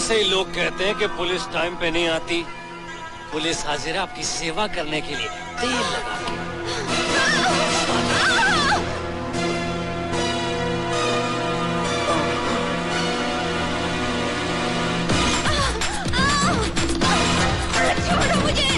ऐसे ही लोग कहते हैं कि पुलिस टाइम पे नहीं आती। पुलिस हाजिर है आपकी सेवा करने के लिए, तेल लगा के। छोड़ो मुझे।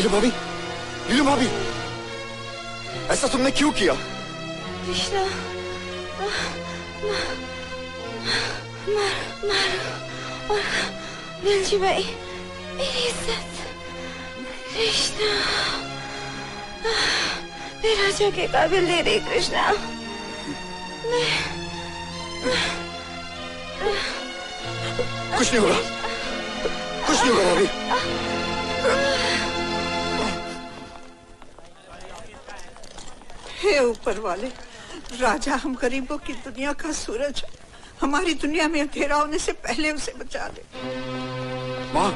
भाभी, नीलू भाभी, ऐसा तुमने क्यों किया? कृष्णा, और वेलजी भाई, मेरी इज्जत। कृष्णा, मैं राजा के काबिल नहीं रही। कृष्णा, कुछ नहीं होगा, कुछ नहीं होगा भाभी। हे ऊपर वाले, राजा हम गरीबों की दुनिया का सूरज, हमारी दुनिया में अंधेरा होने से पहले उसे बचा दे। माँ,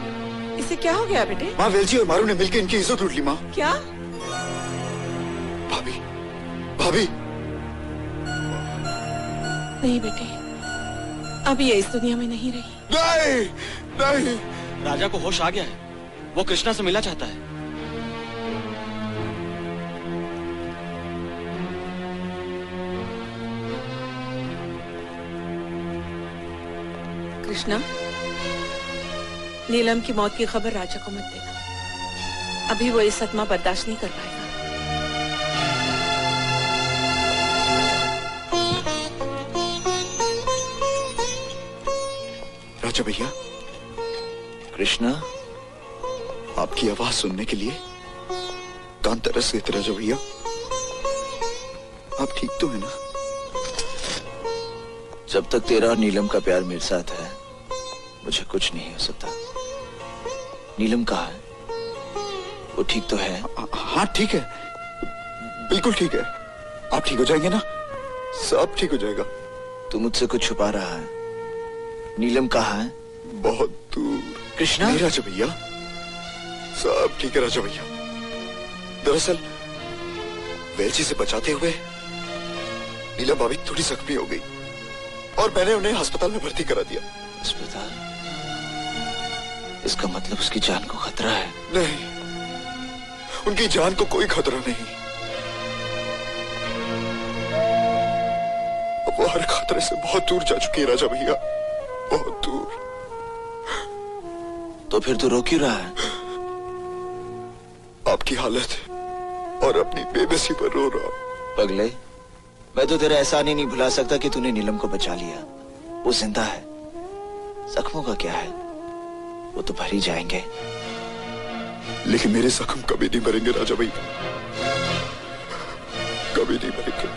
इसे क्या हो गया बेटे? माँ, वेलजी और मारू ने मिलकर इनकी इज्जत लूट ली। माँ, क्या? भाभी, भाभी। नहीं बेटे, अब ये इस दुनिया में नहीं रही। नहीं, नहीं। राजा को होश आ गया है, वो कृष्णा से मिलना चाहता है। कृष्णा, नीलम की मौत की खबर राजा को मत देना, अभी वो ये सदमा बर्दाश्त नहीं कर पाएगा। राजा भैया, कृष्णा, आपकी आवाज सुनने के लिए कान तरस गए थे। राजा भैया, आप ठीक तो है ना? जब तक तेरा और नीलम का प्यार मेरे साथ है, मुझे कुछ नहीं हो सकता। नीलम कहाँ है? वो ठीक तो है? हाँ ठीक है, बिल्कुल ठीक है। आप ठीक हो जाएंगे ना? सब ठीक हो जाएगा। तू मुझसे कुछ छुपा रहा है। नीलम कहाँ है? बहुत दूर। कृष्णा? नहीं राजा भैया, सब ठीक है राजा भैया। दरअसल वेलजी से बचाते हुए नीलम भाभी थोड़ी जख्मी हो गई और मैंने उन्हें अस्पताल में भर्ती करा दिया। अस्पताल? इसका मतलब उसकी जान को खतरा है? नहीं, उनकी जान को कोई खतरा नहीं। अब वो हर खतरे से बहुत दूर जा चुकी है राजा भैया, बहुत दूर। तो फिर तू रो क्यों रहा है? आपकी हालत और अपनी बेबसी पर रो रहा हूं। पगले, मैं तो तेरा एहसान ही नहीं भुला सकता कि तूने नीलम को बचा लिया। वो जिंदा है, जख्मों का क्या है, वो तो भर ही जाएंगे। लेकिन मेरे जख्म कभी नहीं भरेंगे राजा भैया, कभी नहीं भरेंगे।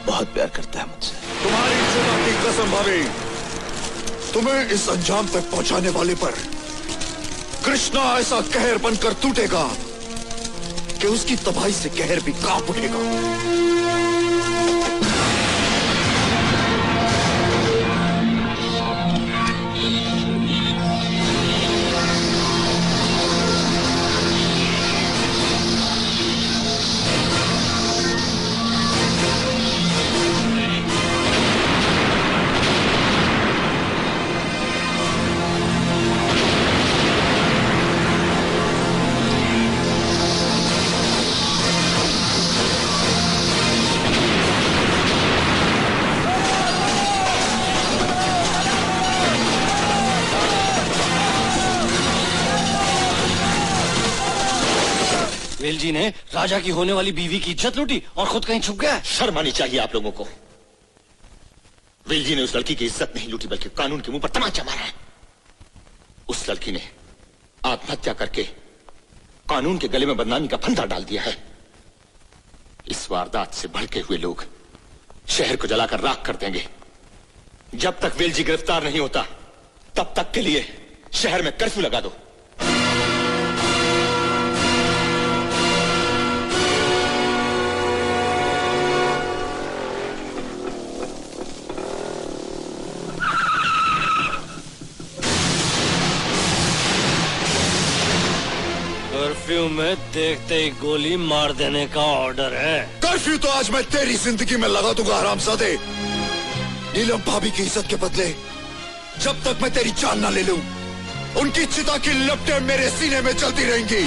बहुत प्यार करता है मुझसे। तुम्हारी खुदा की कसम भाभी, तुम्हें इस अंजाम तक पहुंचाने वाले पर कृष्णा ऐसा कहर बनकर टूटेगा कि उसकी तबाही से कहर भी कांप उठेगा। जी ने राजा की होने वाली बीवी की इज्जत लूटी और खुद कहीं छुप गया। शर्म आनी चाहिए आप लोगों को। वेलजी ने उस लड़की की इज्जत नहीं लूटी बल्कि कानून के मुंह पर तमाचा मारा है। उस लड़की ने आत्महत्या करके कानून के गले में बदनामी का फंदा डाल दिया है। इस वारदात से भड़के हुए लोग शहर को जलाकर राख कर देंगे। जब तक वेलजी गिरफ्तार नहीं होता तब तक के लिए शहर में कर्फ्यू लगा दो। कर्फ्यू में देखते ही गोली मार देने का ऑर्डर है। कर्फ्यू तो आज मैं तेरी जिंदगी में लगा दूंगा हरामजादे। नीलम भाभी की इज्जत के बदले जब तक मैं तेरी जान ना ले लूं, उनकी चिता की लपटें मेरे सीने में चलती रहेंगी।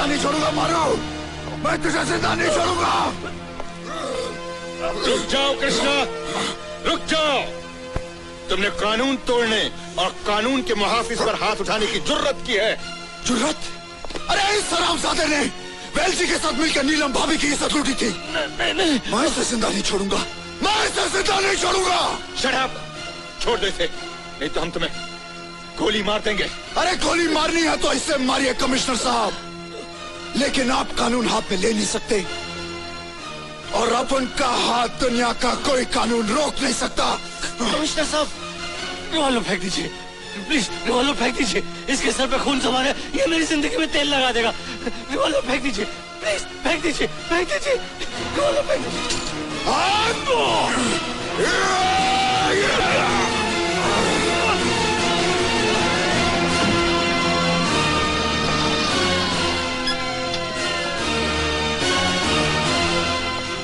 नहीं छोड़ूंगा मारो, मैं तुझे जिंदा नहीं छोड़ूंगा। रुक जाओ कृष्णा, रुक जाओ। तुमने कानून तोड़ने और कानून के मुहाफिज पर हाथ उठाने की जुर्रत की है। जुर्रत? अरे इस हरामजादे ने वेलजी के साथ मिलकर नीलम भाभी की इज्जत लूटी थी। नहीं। मैं इसे जिंदा नहीं छोड़ूंगा, मैं इसे जिंदा नहीं छोड़ूंगा। शट अप, छोड़ दे इसे, नहीं तो हम तुम्हें गोली मार देंगे। अरे गोली मारनी है तो इससे मारिए कमिश्नर साहब, लेकिन आप कानून हाथ में ले नहीं सकते और अपन का हाथ दुनिया का कोई कानून रोक नहीं सकता। कमिश्नर साहब, रिवॉल्वर फेंक दीजिए प्लीज, रिवॉल्वर फेंक दीजिए। इसके सर पे खून सवार है, ये मेरी जिंदगी में तेल लगा देगा। रिवॉल्वर फेंक दीजिए प्लीज, फेंक दीजिए, फेंक दीजिए, रिवॉल्वर फेंक दीजिए।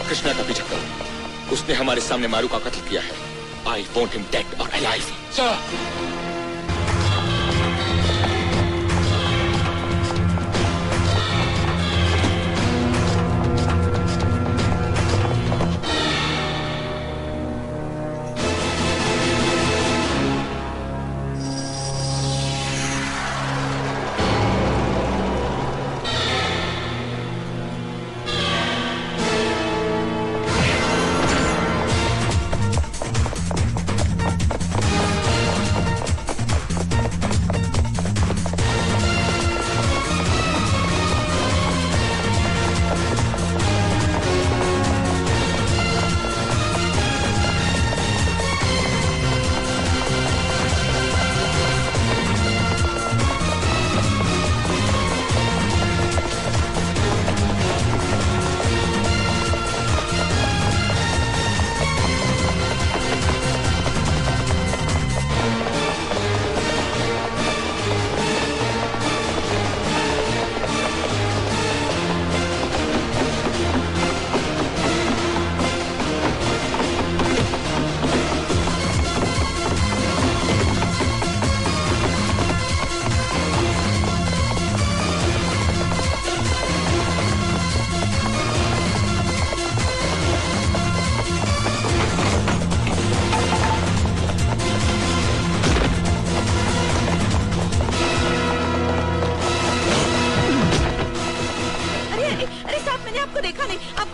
कृष्णा का पीछा करो, उसने हमारे सामने मारू का कत्ल किया है। आई वॉन्ट हिम डेड और अलाइव। सर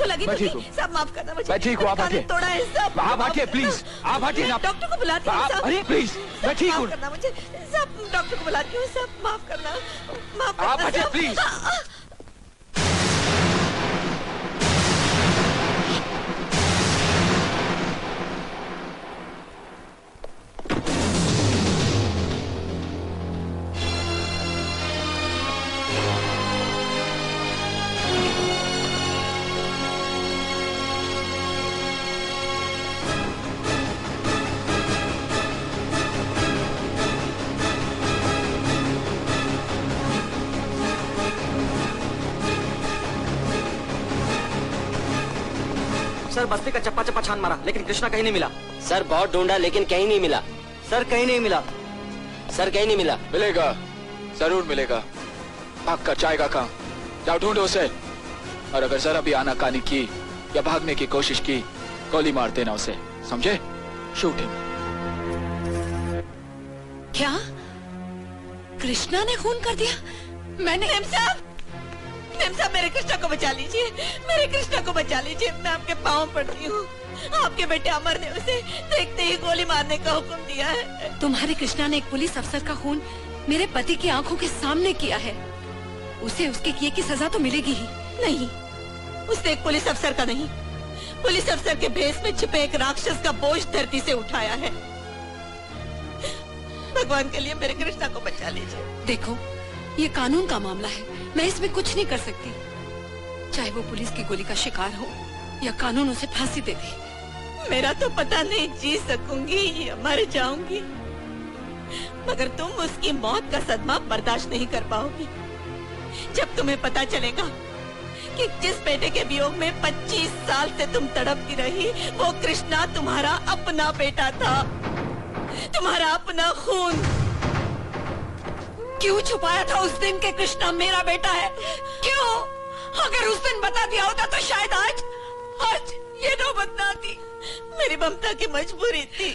आपको लगी मैं तो ठीक हूँ। सब माफ करना मुझे। मैं ठीक हूँ, आप हटिए। तोड़ा है सब। आप हटिए प्लीज, आप हटिए ना। डॉक्टर को बुलाती हूँ सब। अरे प्लीज, मैं ठीक हूँ। माफ करना मुझे, सब डॉक्टर को बुलाती हूँ, सब माफ करना, माफ करना। आप हटिए सब। प्लीज। सर बस्ती का चप्पा चप्पा छान मारा लेकिन कृष्णा कहीं नहीं मिला। सर बहुत ढूंढा लेकिन कहीं नहीं मिला। सर कहीं नहीं मिला। सर कहीं नहीं मिला। मिलेगा, जरूर मिलेगा। भाग कर जाएगा कहाँ? जाओ ढूंढो उसे। और अगर जरा भी आनाकानी की या भागने की कोशिश की, गोली मार देना उसे, समझे? Shoot him. क्या कृष्णा ने खून कर दिया? मैंने मेम साहब मेरे कृष्णा को बचा लीजिए, मेरे कृष्णा को बचा लीजिए, मैं आपके पाँव पड़ती हूँ। आपके बेटे अमर ने उसे देखते ही गोली मारने का हुक्म दिया है। तुम्हारे कृष्णा ने एक पुलिस अफसर का खून मेरे पति की आंखों के सामने किया है। उसे उसके किए की सजा तो मिलेगी ही। नहीं, उसने एक पुलिस अफसर का नहीं, पुलिस अफसर के भेष में छिपे एक राक्षस का बोझ धरती से उठाया है। भगवान के लिए मेरे कृष्णा को बचा लीजिए। देखो, ये कानून का मामला है, मैं इसमें कुछ नहीं कर सकती। चाहे वो पुलिस की गोली का शिकार हो या कानून उसे फांसी दे दे। मेरा तो पता नहीं जी सकूंगी या मर जाऊंगी, मगर तुम उसकी मौत का सदमा बर्दाश्त नहीं कर पाओगी। जब तुम्हें पता चलेगा कि जिस बेटे के वियोग में 25 साल से तुम तड़पती रही, वो कृष्णा तुम्हारा अपना बेटा था, तुम्हारा अपना खून। क्यों छुपाया था उस दिन के कृष्णा मेरा बेटा है? क्यों? अगर उस दिन बता दिया होता तो शायद आज ये नौबत ना आती। मेरी ममता की मजबूरी थी।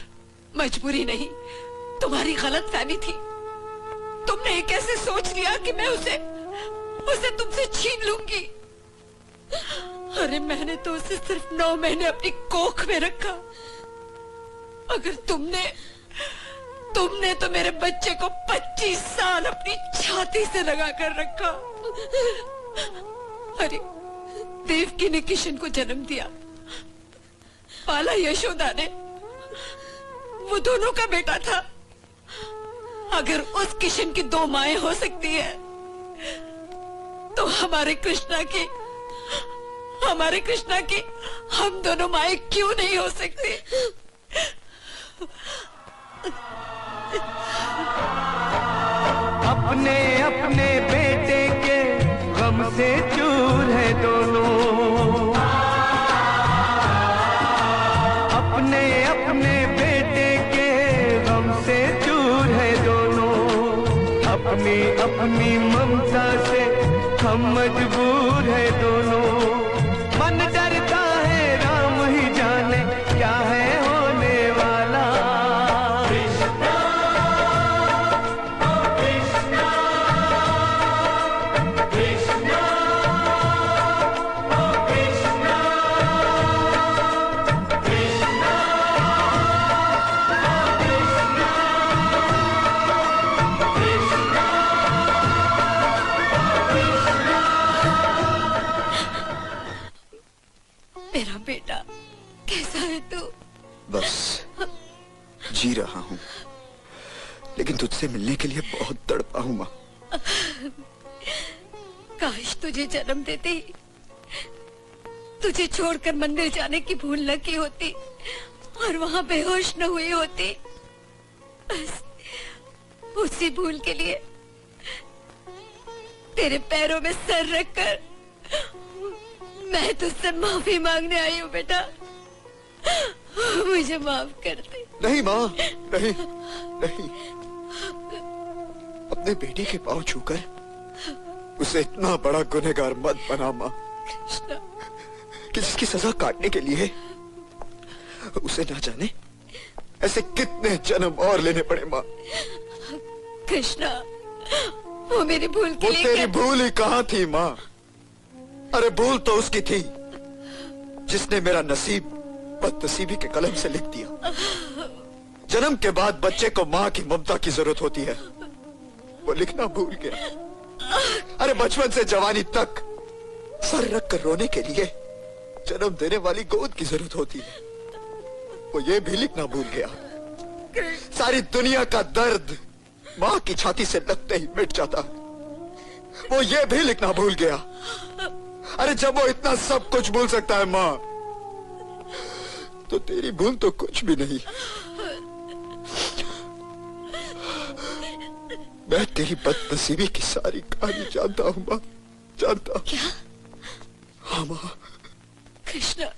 मजबूरी नहीं, तुम्हारी गलत फहमी थी। तुमने ये कैसे सोच लिया कि मैं उसे तुमसे छीन लूंगी? अरे मैंने तो उसे सिर्फ 9 महीने अपनी कोख में रखा। अगर तुमने तो मेरे बच्चे को 25 साल अपनी छाती से लगा कर रखा। अरे देवकी ने किशन को जन्म दिया, पाला यशोदा ने, वो दोनों का बेटा था। अगर उस किशन की 2 माएं हो सकती है, तो हमारे कृष्णा की हम दोनों माएं क्यों नहीं हो सकती? अपने अपने बेटे के गम से चूर है दोनों, अपने अपने बेटे के गम से चूर है दोनों। अपनी अपनी ममता से हम मजबूर है दोनों। मन डरता है राम ही जाने क्या है होने वाला। मेरा बेटा कैसा है तू? बस जी रहा हूँ, लेकिन तुझसे मिलने के लिए बहुत तड़पा हूँ माँ। काश तुझे जन्म देते ही तुझे छोड़कर मंदिर जाने की भूल न की होती और वहाँ बेहोश न हुई होती। बस उसी भूल के लिए तेरे पैरों में सर रखकर मैं तुझसे माफी मांगने आई हूँ बेटा। मुझे माफ कर दे। नहीं माँ, नहीं नहीं। अपने बेटे के पांव छूकर उसे इतना बड़ा गुनहगार मत बना माँ, कि जिसकी सजा काटने के लिए उसे ना जाने ऐसे कितने जन्म और लेने पड़े माँ। कृष्णा, वो मेरी भूल के लिए तेरी भूल ही कहाँ थी माँ? अरे भूल तो उसकी थी जिसने मेरा नसीब बदनसीबी के कलम से लिख दिया। जन्म के बाद बच्चे को माँ की ममता की जरूरत होती है, वो लिखना भूल गया। अरे बचपन से जवानी तक सर रख कर रोने के लिए जन्म देने वाली गोद की जरूरत होती है, वो ये भी लिखना भूल गया। सारी दुनिया का दर्द माँ की छाती से लगते ही मिट जाता है, वो ये भी लिखना भूल गया। अरे जब वो इतना सब कुछ भूल सकता है माँ, तो तेरी भूल तो कुछ भी नहीं। मैं तेरी बदनसीबी की सारी कहानी जानता हूँ माँ, जानता हूँ। क्या? हाँ माँ। कृष्णा,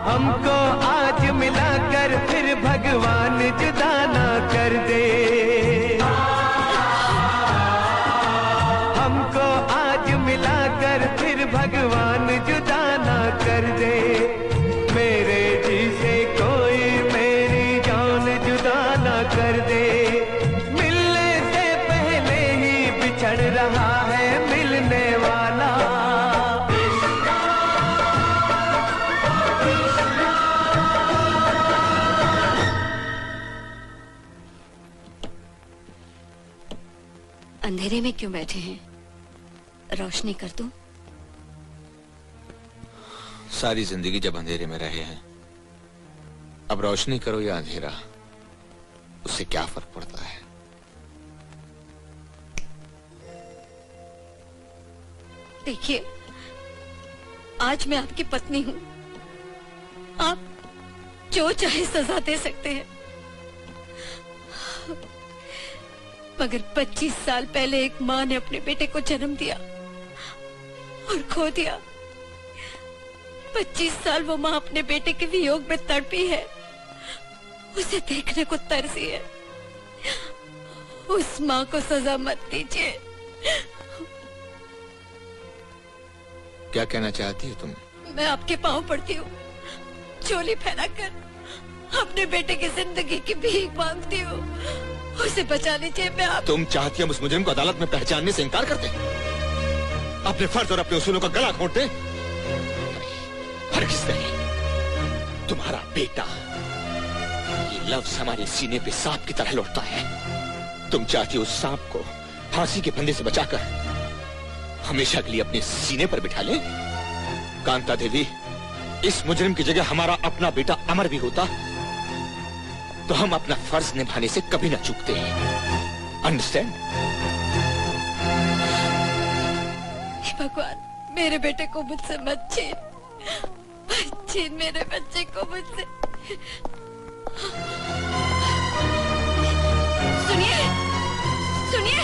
हमको आज मिलाकर फिर भगवान जुदा ना कर दे। हमको आज मिलाकर फिर भगवान जुदा ना कर दे। मेरे जी से कोई मेरी जान जुदा ना कर दे। मिलने से पहले ही बिछड़ रहा है मिलने वाला। अंधेरे में क्यों बैठे हैं? रोशनी कर दूं? सारी जिंदगी जब अंधेरे में रहे हैं, अब रोशनी करो या अंधेरा, उससे क्या फर्क पड़ता है? देखिए, आज मैं आपकी पत्नी हूं। आप जो चाहे सजा दे सकते हैं, मगर 25 साल पहले एक माँ ने अपने बेटे को जन्म दिया और खो दिया। 25 साल वो माँ अपने बेटे के वियोग में तड़पी है, उसे देखने को तरसी है। उस माँ को सजा मत दीजिए। क्या कहना चाहती हो तुम? मैं आपके पांव पड़ती हूँ, चोली फैलाकर अपने बेटे की जिंदगी की भीख मांगती हूँ, उसे बचा लीजिए। मैं आप तुम चाहती हम उस मुजरिम को अदालत में पहचानने से इनकार कर दें, अपने फर्ज और अपने उसूलों का गला घोंट दें? हरगिज़ नहीं। तुम्हारा बेटा, ये लफ्ज हमारे सीने पे सांप की तरह लौटता है। तुम चाहती हो उस सांप को फांसी के फंदे से बचाकर हमेशा के लिए अपने सीने पर बिठा ले? कांता देवी, इस मुजरिम की जगह हमारा अपना बेटा अमर भी होता तो हम अपना फर्ज निभाने से कभी ना चूकते हैं। अंडरस्टैंड? भगवान, मेरे बेटे को मुझसे मत छीन मेरे बच्चे को मुझसे। सुनिए, सुनिए,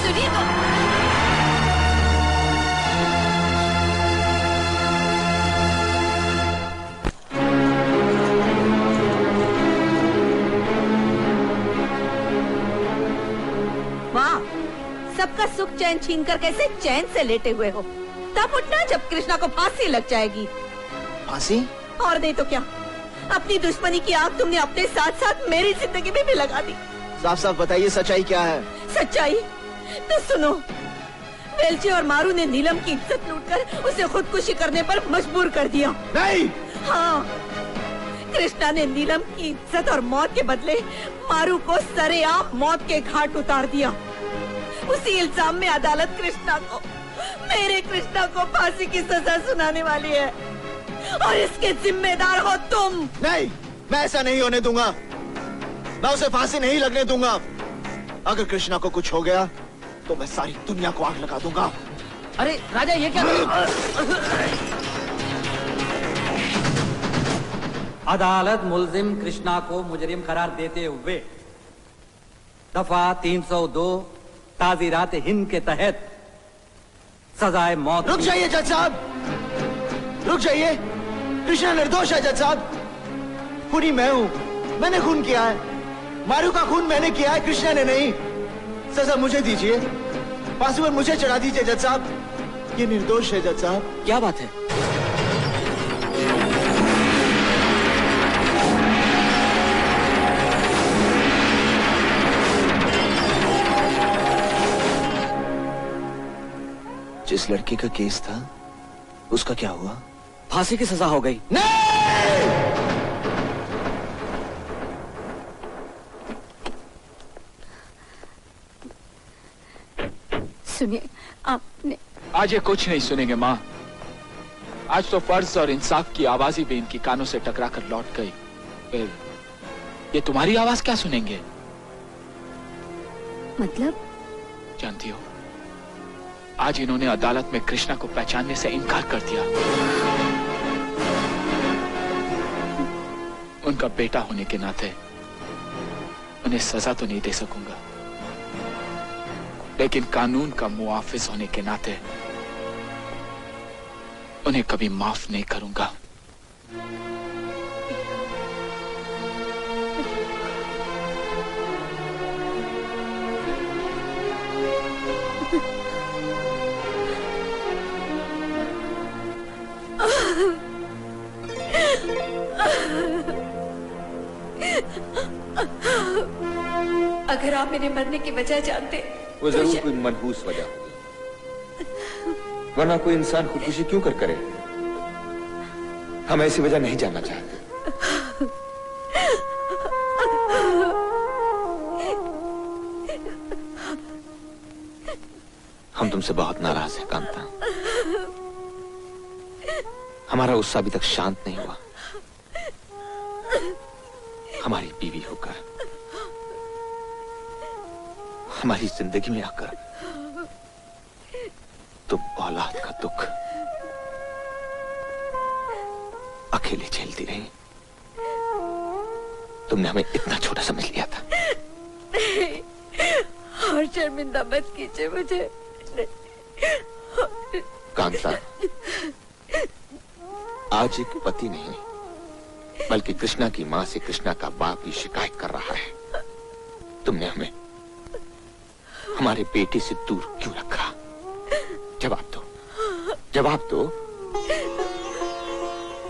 सुनिए तो। सबका सुख चैन छीनकर कैसे चैन से लेटे हुए हो? तब उठना जब कृष्णा को फांसी लग जाएगी। फांसी? और नहीं तो क्या, अपनी दुश्मनी की आग तुमने अपने साथ साथ मेरी जिंदगी में भी लगा दी। साफ साफ बताइए, सच्चाई क्या है? सच्चाई तो सुनो। वेलचे और मारू ने नीलम की इज्जत लूटकर उसे खुदकुशी करने पर मजबूर कर दिया। नहीं। हाँ, कृष्णा ने नीलम की इज्जत और मौत के बदले मारू को सरेआम मौत के घाट उतार दिया। उसी इल्जाम में अदालत कृष्णा को, मेरे कृष्णा को फांसी की सजा सुनाने वाली है और इसके जिम्मेदार हो तुम। नहीं, मैं ऐसा नहीं होने दूंगा। मैं उसे फांसी नहीं लगने दूंगा। अगर कृष्णा को कुछ हो गया तो मैं सारी दुनिया को आग लगा दूंगा। अरे राजा, ये क्या? अदालत मुल्जिम कृष्णा को मुजरिम करार देते हुए दफा 302 ताज़ीरात हिंद के तहत सजाए मौत। रुक जाइए जज साहब, रुक जाइए। कृष्णा निर्दोष है जज साहब। खूनी मैं हूँ, मैंने खून किया है। मारू का खून मैंने किया है, कृष्णा ने नहीं। सजा मुझे दीजिए, फांसी पर मुझे चढ़ा दीजिए जज साहब। ये निर्दोष है जज साहब। क्या बात है? जिस लड़के का केस था उसका क्या हुआ? फांसी की सजा हो गई। सुनिए, आपने आज ये कुछ नहीं सुनेंगे माँ। आज तो फर्ज और इंसाफ की आवाज ही भी इनकी कानों से टकरा कर लौट गई। फिर ये तुम्हारी आवाज क्या सुनेंगे? मतलब? जानती हो, आज इन्होंने अदालत में कृष्णा को पहचानने से इनकार कर दिया। उनका बेटा होने के नाते उन्हें सजा तो नहीं दे सकूंगा, लेकिन कानून का मुआफिज होने के नाते उन्हें कभी माफ नहीं करूंगा। अगर आप मेरे मरने की वजह जानते वो जरूर कोई मनहूस वजह होगी, वरना कोई इंसान खुदकुशी क्यों कर करे? हम ऐसी वजह नहीं जानना चाहते। हम तुमसे बहुत नाराज हैं कांता। हमारा गुस्सा अभी तक शांत नहीं हुआ। हमारी बीवी होकर, हमारी जिंदगी में आकर तुम औलाद का दुख अकेले झेलती रही। तुमने हमें इतना छोटा समझ लिया था। और शर्मिंदा मत कीजिए मुझे। कांता, आज एक पति नहीं बल्कि कृष्णा की मां से कृष्णा का बाप ही शिकायत कर रहा है। तुमने हमें हमारे बेटे से दूर क्यों रखा? जवाब दो, जवाब दो।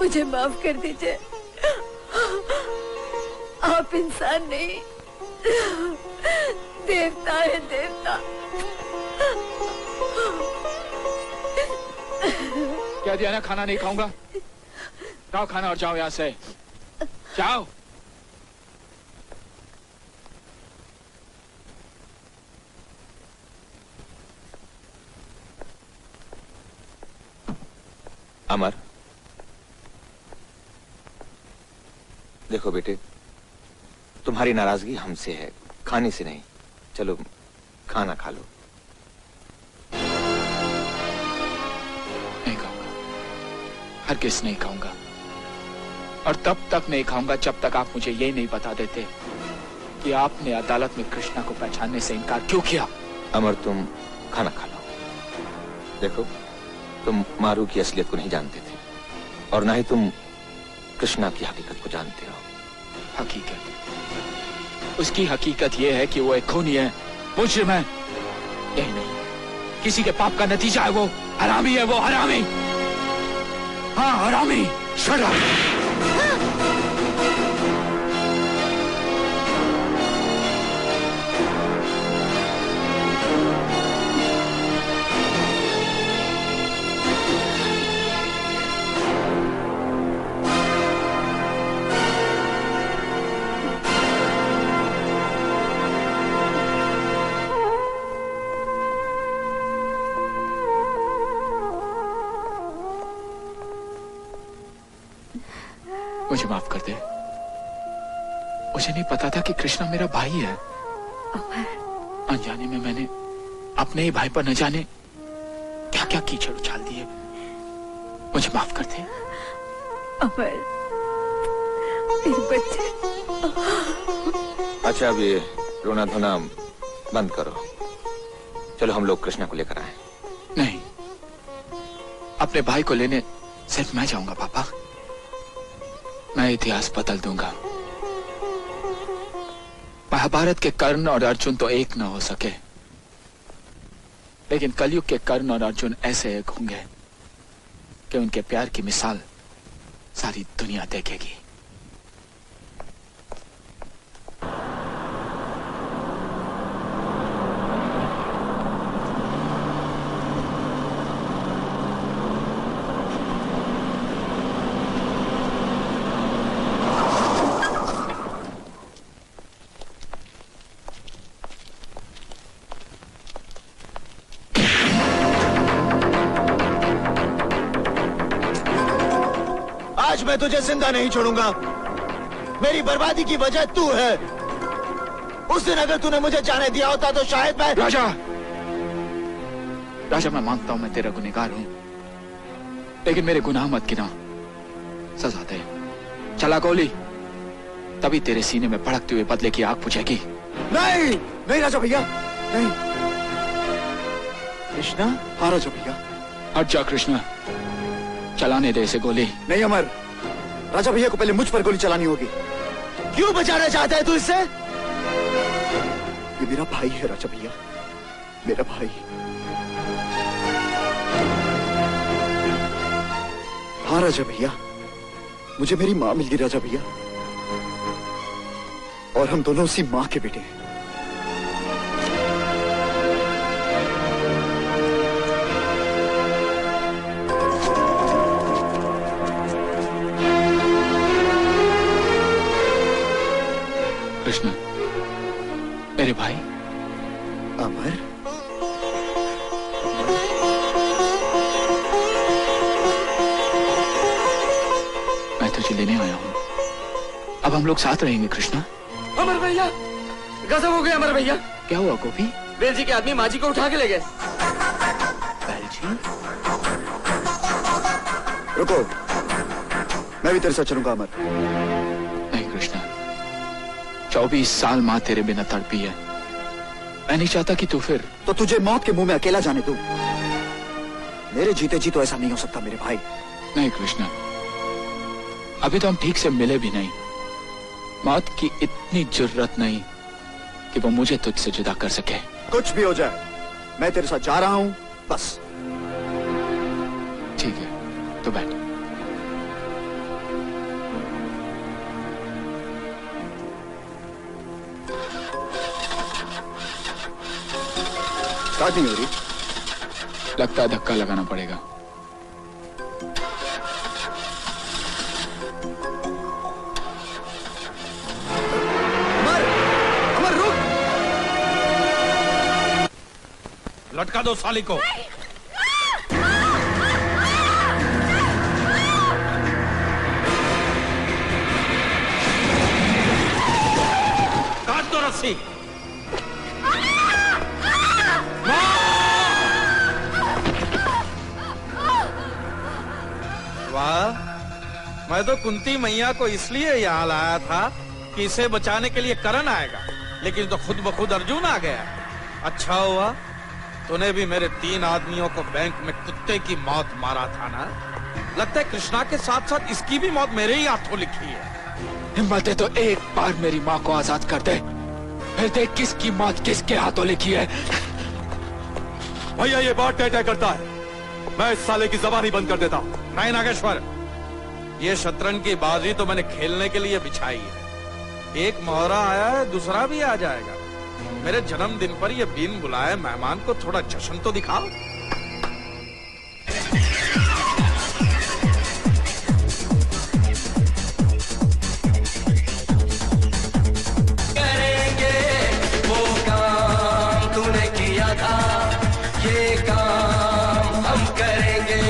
मुझे माफ कर दीजिए। आप इंसान नहीं, देवता है, देवता। क्या दिया ना, खाना नहीं खाऊंगा। जाओ खाना और जाओ यहां से, जाओ। अमर, देखो बेटे, तुम्हारी नाराजगी हमसे है, खाने से नहीं। चलो खाना खा लो। नहीं खाऊंगा, हरगिज़ नहीं खाऊंगा। और तब तक नहीं खाऊंगा जब तक आप मुझे ये नहीं बता देते कि आपने अदालत में कृष्णा को पहचानने से इनकार क्यों किया। अमर, तुम खाना खा लो। देखो, तुम मारू की असलियत को नहीं जानते थे और ना ही तुम कृष्णा की हकीकत को जानते हो। हकीकत? उसकी हकीकत यह है कि वो एक खूनी है, मुजरिम है। यही नहीं, किसी के पाप का नतीजा है। वो हरामी है, वो हरामी। हाँ, हरामी। Shut up. मुझे माफ कर दे। मुझे नहीं पता था कि कृष्णा मेरा भाई है। अनजाने में मैंने अपने ही भाई पर न जाने क्या क्या कीचड़ उछाल दिए। मुझे माफ कर दे। अमर, मेरे बच्चे। अच्छा, अब ये रोना धोना बंद करो। चलो हम लोग कृष्णा को लेकर आए। नहीं, अपने भाई को लेने सिर्फ मैं जाऊंगा पापा। मैं इतिहास बदल दूंगा। महाभारत के कर्ण और अर्जुन तो एक न हो सके, लेकिन कलयुग के कर्ण और अर्जुन ऐसे एक होंगे कि उनके प्यार की मिसाल सारी दुनिया देखेगी। मैं तुझे जिंदा नहीं छोड़ूंगा। मेरी बर्बादी की वजह तू है। उस दिन अगर तूने मुझे जाने दिया होता तो शायद मैं। राजा, राजा मैं मानता हूं मैं तेरा गुनहगार हूं, लेकिन मेरे गुनाह मत गिना, सजा दे। चला गोली, तभी तेरे सीने में भड़कते हुए बदले की आग बुझेगी। नहीं नहीं राजा भैया, नहीं। कृष्णा? हाँ राजा भैया। हट जा कृष्णा, चलाने दे इसे गोली। नहीं अमर, राजा भैया को पहले मुझ पर गोली चलानी होगी। क्यों बचाना चाहता है तू इससे? ये मेरा भाई है राजा भैया, मेरा भाई। हाँ राजा भैया, मुझे मेरी माँ मिल गई राजा भैया, और हम दोनों उसी माँ के बेटे हैं। कृष्ण, मेरे भाई। अमर, मैं तुझे लेने आया हूं, अब हम लोग साथ रहेंगे कृष्णा। अमर भैया, गजब हो गया अमर भैया। क्या हुआ गोपी? वेल जी के आदमी माँ जी को उठा के ले गए। वेल जी? रुको, मैं भी तेरे साथ चलूंगा अमर। नहीं कृष्णा, 24 साल माँ तेरे बिना तड़पी है। मैं नहीं चाहता कि तू फिर। तो तुझे मौत के मुंह में अकेला जाने दूं? मेरे जीते जी तो ऐसा नहीं हो सकता मेरे भाई। नहीं कृष्णा, अभी तो हम ठीक से मिले भी नहीं। मौत की इतनी जुर्रत नहीं कि वो मुझे तुझसे जुदा कर सके। कुछ भी हो जाए, मैं तेरे साथ जा रहा हूं, बस। ठीक है, तो बैठ। स्टार्ट नहीं हो रही। लगता है धक्का लगाना पड़ेगा। अमर रुक! लटका दो साली को। काट दो रस्सी। मैं तो कुंती मैया को इसलिए यहाँ लाया था कि इसे बचाने के लिए करण आएगा, लेकिन तो खुद ब खुद अर्जुन आ गया। अच्छा हुआ तूने भी मेरे 3 आदमियों को बैंक में कुत्ते की मौत मारा था ना। लगता है कृष्णा के साथ साथ इसकी भी मौत मेरे ही हाथों लिखी है। हिम्मत है तो एक बार मेरी माँ को आजाद कर दे, फिर देख किसकी मौत किसके हाथों लिखी है। भैया ये बहुत तय तय करता है, मैं इस साले की जबान ही बंद कर देता हूँ। नहीं नागेश्वर, ये शतरंज की बाजी तो मैंने खेलने के लिए बिछाई है। एक मोहरा आया है, दूसरा भी आ जाएगा। मेरे जन्मदिन पर ये बिन बुलाए मेहमान को थोड़ा जश्न तो दिखाओ। करेंगे वो काम तूने किया था, ये काम हम करेंगे।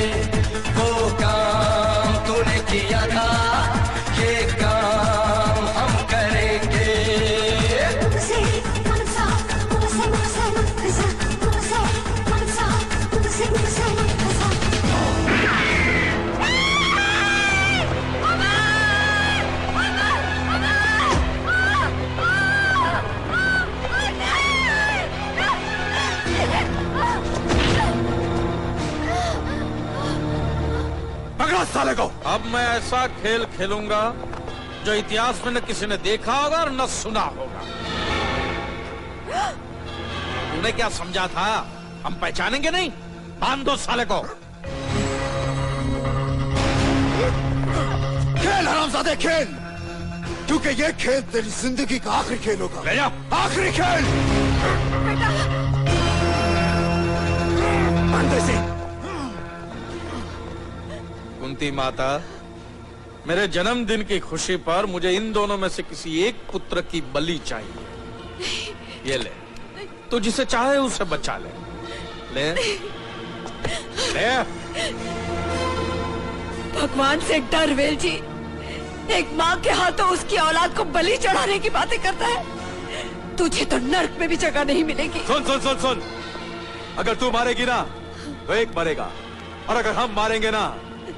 वो काम तूने किया था, ये काम हम करेंगे। पकड़ो साले को। अब मैं ऐसा खेल खेलूंगा जो इतिहास में न किसी ने देखा होगा और न सुना होगा। तूने क्या समझा था हम पहचानेंगे नहीं? बांध दो साले को। खेल हरामजादे खेल, क्योंकि ये खेल तेरी जिंदगी का आखिरी खेल होगा। ले जा। आखिरी खेल। अंदर से। कुंती माता, मेरे जन्मदिन की खुशी पर मुझे इन दोनों में से किसी एक पुत्र की बलि चाहिए। ये ले, तू जिसे चाहे उसे बचा ले। ले ले। भगवान से डर वेल जी, एक माँ के हाथों उसकी औलाद को बलि चढ़ाने की बातें करता है। तुझे तो नर्क में भी जगह नहीं मिलेगी। सुन सुन सुन सुन, अगर तू मारेगी ना तो एक मरेगा, और अगर हम मारेंगे ना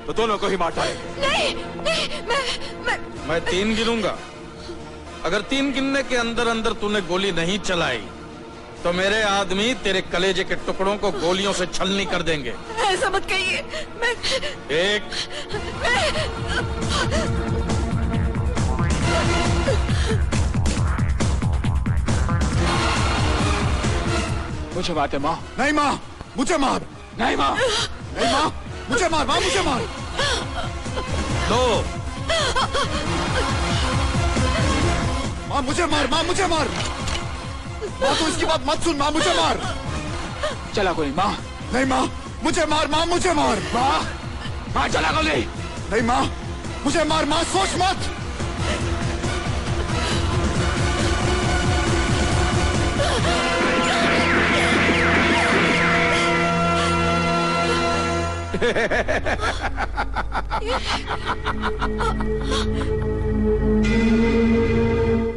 तो दोनों को ही मार डालेंगे। नहीं नहीं, मैं 3 गिनूंगा। अगर 3 गिनने के अंदर अंदर तूने गोली नहीं चलाई तो मेरे आदमी तेरे कलेजे के टुकड़ों को गोलियों से छलनी कर देंगे। ऐसा मत कहिए। मैं 1 मुझे मारते माँ। नहीं माँ, मुझे मार। नहीं माँ, नहीं माँ, मुझे मार। माँ मुझे मार। 2 माँ मुझे मार। माँ मुझे मार। माँ तू इसकी बात मत सुन। माँ मुझे मार। चला गोली माँ। नहीं माँ, मुझे मार। माँ मुझे मार। माँ चला गोली। नहीं माँ, मुझे मार। माँ सोच मत।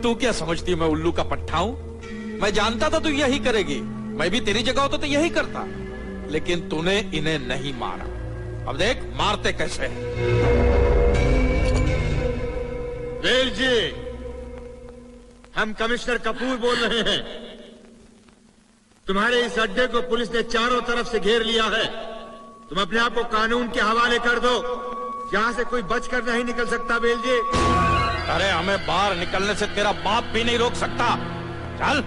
तू क्या समझती है मैं उल्लू का पट्टा हूं? मैं जानता था तू यही करेगी। मैं भी तेरी जगह होता तो यही करता, लेकिन तूने इन्हें नहीं मारा। अब देख मारते कैसे हैं। वेल जी, हम कमिश्नर कपूर बोल रहे हैं। तुम्हारे इस अड्डे को पुलिस ने चारों तरफ से घेर लिया है। तुम अपने आप को कानून के हवाले कर दो। यहां से कोई बचकर नहीं निकल सकता। बेल जी, अरे हमें बाहर निकलने से तेरा बाप भी नहीं रोक सकता। चल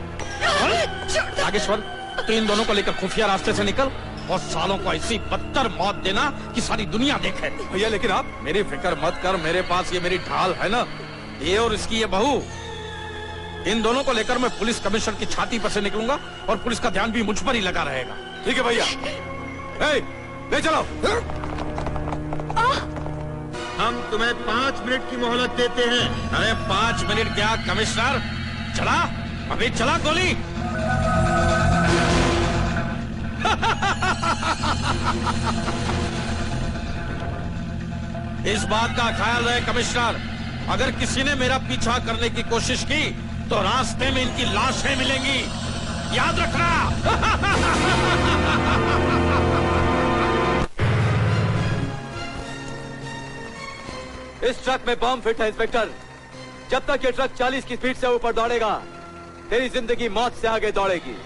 नागेश्वर, तू इन दोनों को लेकर खुफिया रास्ते से निकल और सालों को ऐसी बदतर मौत देना कि सारी दुनिया देखे। भैया लेकिन आप मेरी फिक्र मत कर, मेरे पास ये मेरी ढाल है ना, ये और इसकी ये बहू। इन दोनों को लेकर मैं पुलिस कमिश्नर की छाती पर से निकलूंगा और पुलिस का ध्यान भी मुझ पर ही लगा रहेगा। ठीक है भैया। ले चलो। हम तुम्हें 5 मिनट की मोहलत देते हैं। अरे 5 मिनट क्या कमिश्नर, चला अभी चला गोली। इस बात का ख्याल रहे कमिश्नर, अगर किसी ने मेरा पीछा करने की कोशिश की तो रास्ते में इनकी लाशें मिलेंगी, याद रखना। इस ट्रक में बम फिट है इंस्पेक्टर। जब तक ये ट्रक 40 की स्पीड से ऊपर दौड़ेगा, तेरी जिंदगी मौत से आगे दौड़ेगी।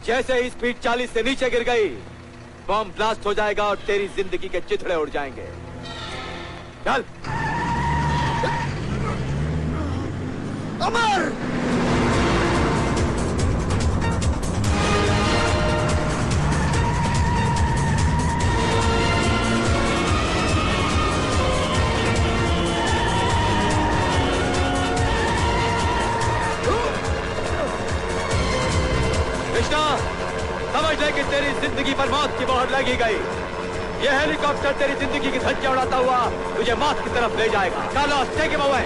जैसे ही स्पीड 40 से नीचे गिर गई, बम ब्लास्ट हो जाएगा और तेरी जिंदगी के चिथड़े उड़ जाएंगे। चल। अमर! समझ ले कि तेरी जिंदगी पर मौत की मोहर लगी गई। यह हेलीकॉप्टर तेरी जिंदगी की धज्जियां उड़ाता हुआ तुझे मौत की तरफ ले जाएगा। Carlos, take him away.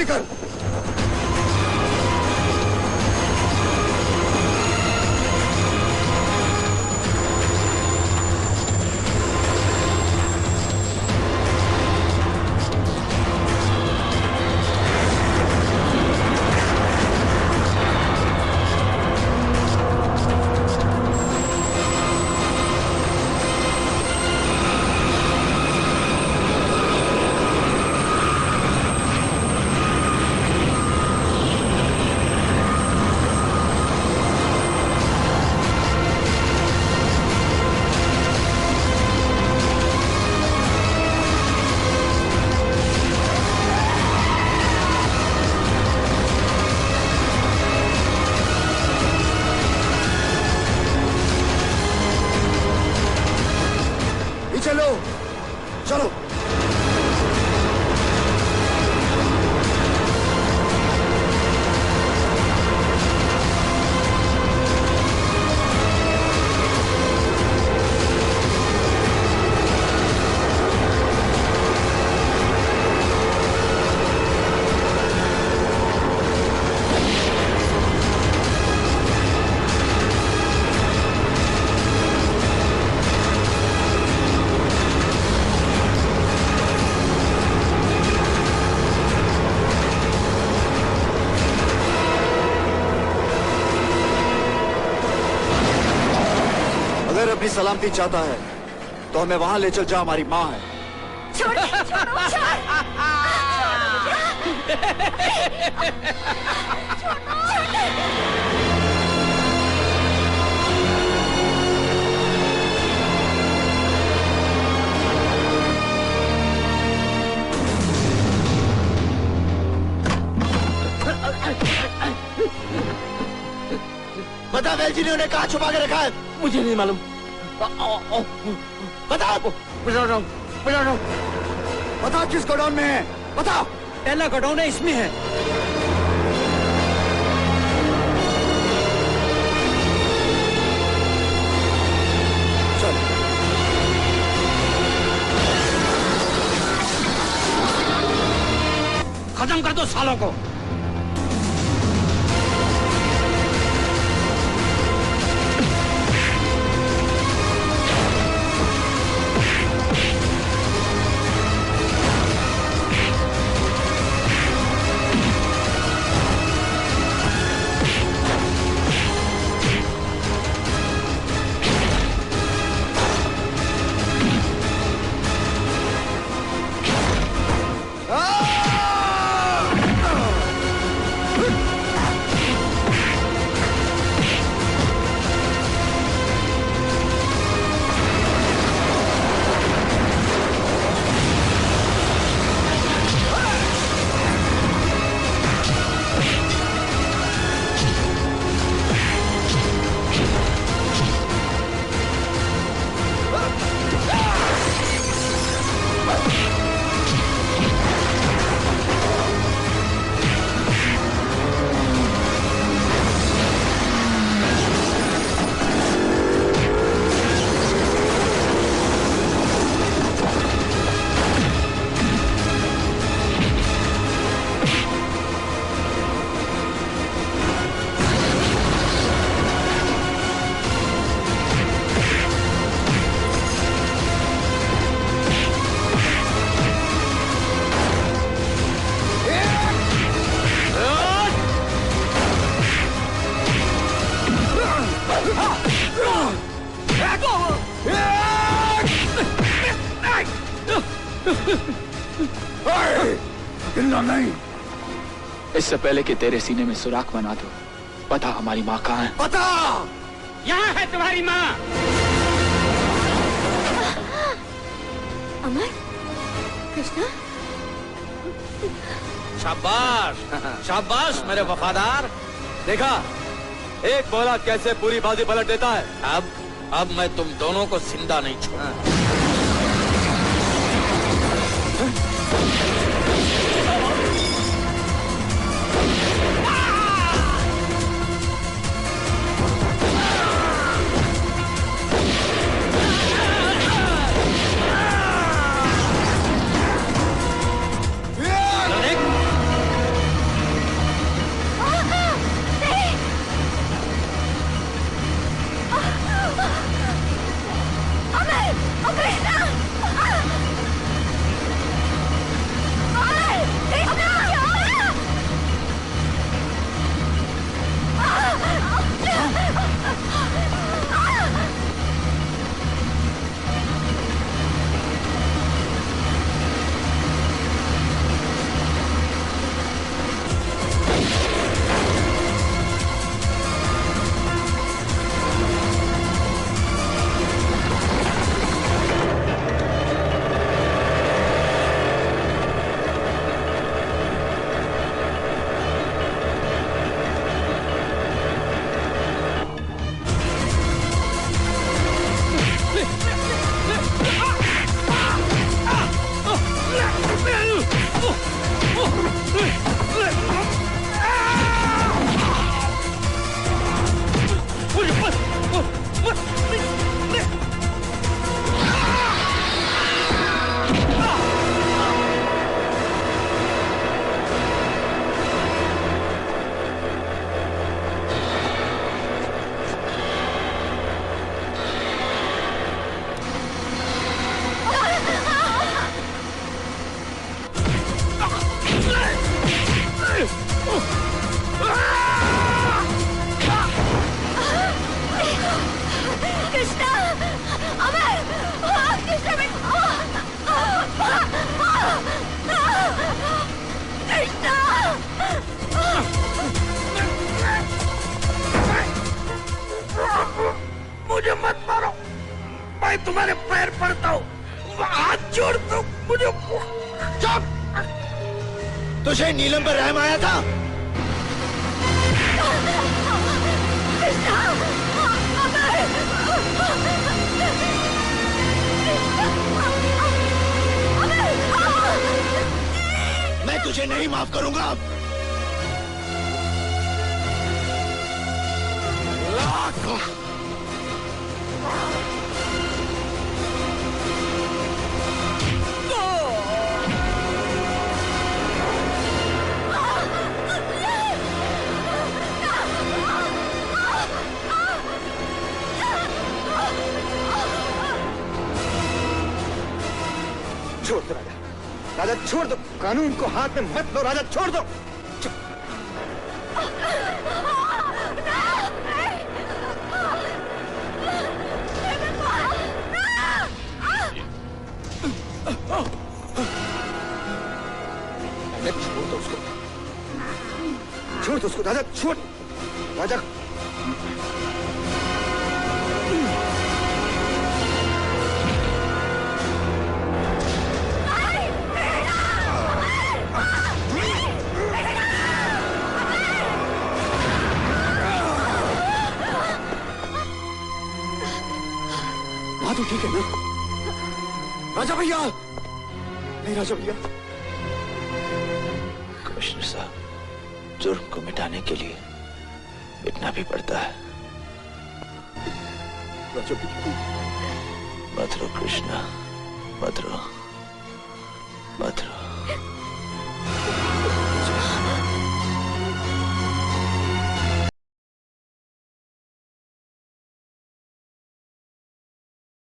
जल्दी कर। चलो चलो। अगर अपनी सलामती चाहता है तो हमें वहां ले चल जहां हमारी माँ है। बता वेल जी ने उन्हें कहाँ छुपा के रखा है? मुझे नहीं मालूम। बता बता किस गोडाउन में है? बता। पहला गोडाउन है, इसमें है। चल। खत्म कर दो सालों को। नहीं। इससे पहले कि तेरे सीने में सुराख बना दो, बता हमारी माँ कहाँ है? बता। यहाँ है तुम्हारी माँ। अमर, कृष्णा। शाबाश शाबाश मेरे वफादार। देखा एक बोला कैसे पूरी बाजी पलट देता है। अब मैं तुम दोनों को जिंदा नहीं छोड़ूंगा। मुझे मत मारो, मैं तुम्हारे पैर पड़ता हूँ, हाथ छोड़ दो मुझे। चुप! तुझे नीलम पर रहम आया था? मैं तुझे नहीं माफ करूंगा। छोड़ दो राजा, राजा छोड़ दो, कानून को हाथ में मत लो राजा, छोड़ दो। छोड़ दो उसको, छोड़ दो उसको राजा, छोड़ राजा। तो ठीक है ना राजा भैया? नहीं राजा भैया, कमिश्नर साहब, जुर्म को मिटाने के लिए मिटना भी पड़ता है। राजा भैया मत रो कृष्णा, मत रो, मत रो।